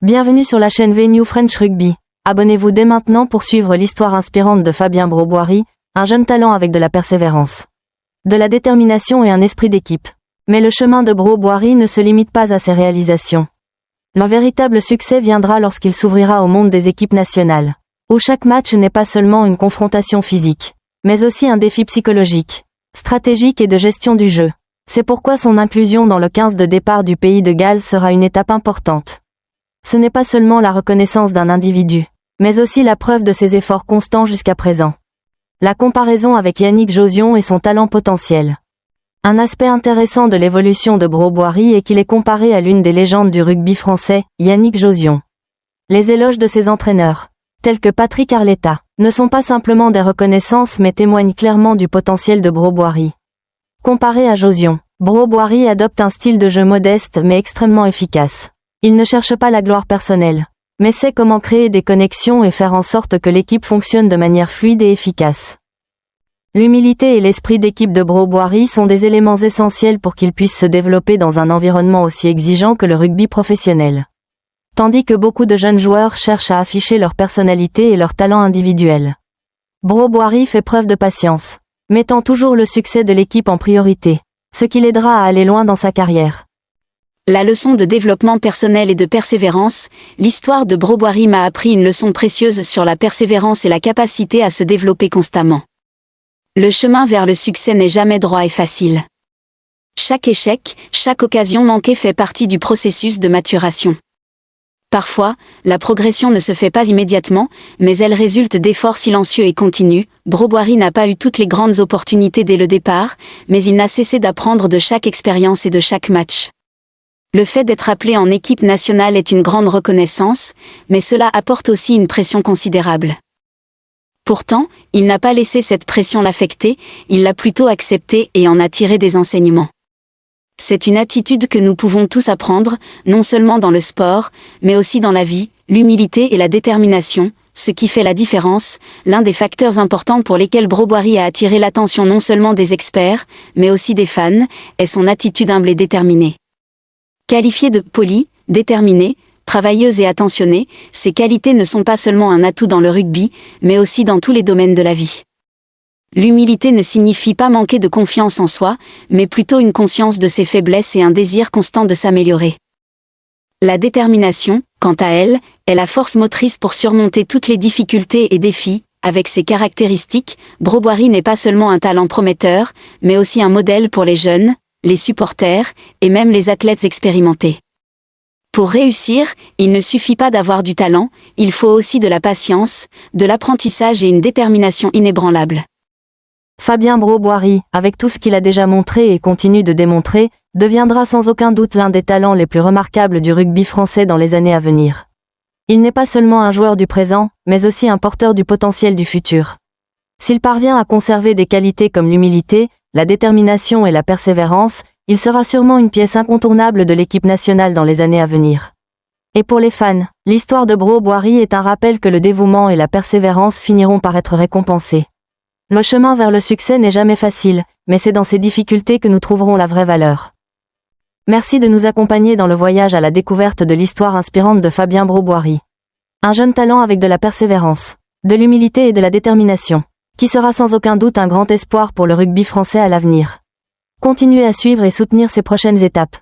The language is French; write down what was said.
Bienvenue sur la chaîne V-New French Rugby. Abonnez-vous dès maintenant pour suivre l'histoire inspirante de Fabien Bro-Boiry, un jeune talent avec de la persévérance, de la détermination et un esprit d'équipe. Mais le chemin de Bro-Boiry ne se limite pas à ses réalisations. Le véritable succès viendra lorsqu'il s'ouvrira au monde des équipes nationales, où chaque match n'est pas seulement une confrontation physique, mais aussi un défi psychologique, stratégique et de gestion du jeu. C'est pourquoi son inclusion dans le 15 de départ du pays de Galles sera une étape importante. Ce n'est pas seulement la reconnaissance d'un individu, mais aussi la preuve de ses efforts constants jusqu'à présent. La comparaison avec Yannick Josion et son talent potentiel. Un aspect intéressant de l'évolution de Bro-Boiry est qu'il est comparé à l'une des légendes du rugby français, Yannick Josion. Les éloges de ses entraîneurs, tels que Patrick Arletta, ne sont pas simplement des reconnaissances mais témoignent clairement du potentiel de Bro-Boiry. Comparé à Josion, Bro-Boiry adopte un style de jeu modeste mais extrêmement efficace. Il ne cherche pas la gloire personnelle, mais sait comment créer des connexions et faire en sorte que l'équipe fonctionne de manière fluide et efficace. L'humilité et l'esprit d'équipe de Bro-Boiry sont des éléments essentiels pour qu'il puisse se développer dans un environnement aussi exigeant que le rugby professionnel. Tandis que beaucoup de jeunes joueurs cherchent à afficher leur personnalité et leur talent individuel. Bro-Boiry fait preuve de patience, mettant toujours le succès de l'équipe en priorité, ce qui l'aidera à aller loin dans sa carrière. La leçon de développement personnel et de persévérance, l'histoire de Bro-Boiry m'a appris une leçon précieuse sur la persévérance et la capacité à se développer constamment. Le chemin vers le succès n'est jamais droit et facile. Chaque échec, chaque occasion manquée fait partie du processus de maturation. Parfois, la progression ne se fait pas immédiatement, mais elle résulte d'efforts silencieux et continus. Bro-Boiry n'a pas eu toutes les grandes opportunités dès le départ, mais il n'a cessé d'apprendre de chaque expérience et de chaque match. Le fait d'être appelé en équipe nationale est une grande reconnaissance, mais cela apporte aussi une pression considérable. Pourtant, il n'a pas laissé cette pression l'affecter, il l'a plutôt acceptée et en a tiré des enseignements. C'est une attitude que nous pouvons tous apprendre, non seulement dans le sport, mais aussi dans la vie, l'humilité et la détermination, ce qui fait la différence, l'un des facteurs importants pour lesquels Bro-Boiry a attiré l'attention non seulement des experts, mais aussi des fans, est son attitude humble et déterminée. Qualifiée de polie, déterminée, travailleuse et attentionnée, ces qualités ne sont pas seulement un atout dans le rugby, mais aussi dans tous les domaines de la vie. L'humilité ne signifie pas manquer de confiance en soi, mais plutôt une conscience de ses faiblesses et un désir constant de s'améliorer. La détermination, quant à elle, est la force motrice pour surmonter toutes les difficultés et défis. Avec ses caractéristiques, Bro-Boiry n'est pas seulement un talent prometteur, mais aussi un modèle pour les jeunes, les supporters, et même les athlètes expérimentés. Pour réussir, il ne suffit pas d'avoir du talent, il faut aussi de la patience, de l'apprentissage et une détermination inébranlable. Fabien Bro-Boiry, avec tout ce qu'il a déjà montré et continue de démontrer, deviendra sans aucun doute l'un des talents les plus remarquables du rugby français dans les années à venir. Il n'est pas seulement un joueur du présent, mais aussi un porteur du potentiel du futur. S'il parvient à conserver des qualités comme l'humilité, la détermination et la persévérance, il sera sûrement une pièce incontournable de l'équipe nationale dans les années à venir. Et pour les fans, l'histoire de Bro-Boiry est un rappel que le dévouement et la persévérance finiront par être récompensés. Le chemin vers le succès n'est jamais facile, mais c'est dans ces difficultés que nous trouverons la vraie valeur. Merci de nous accompagner dans le voyage à la découverte de l'histoire inspirante de Fabien Bro-Boiry. Un jeune talent avec de la persévérance, de l'humilité et de la détermination, qui sera sans aucun doute un grand espoir pour le rugby français à l'avenir. Continuez à suivre et soutenir ses prochaines étapes.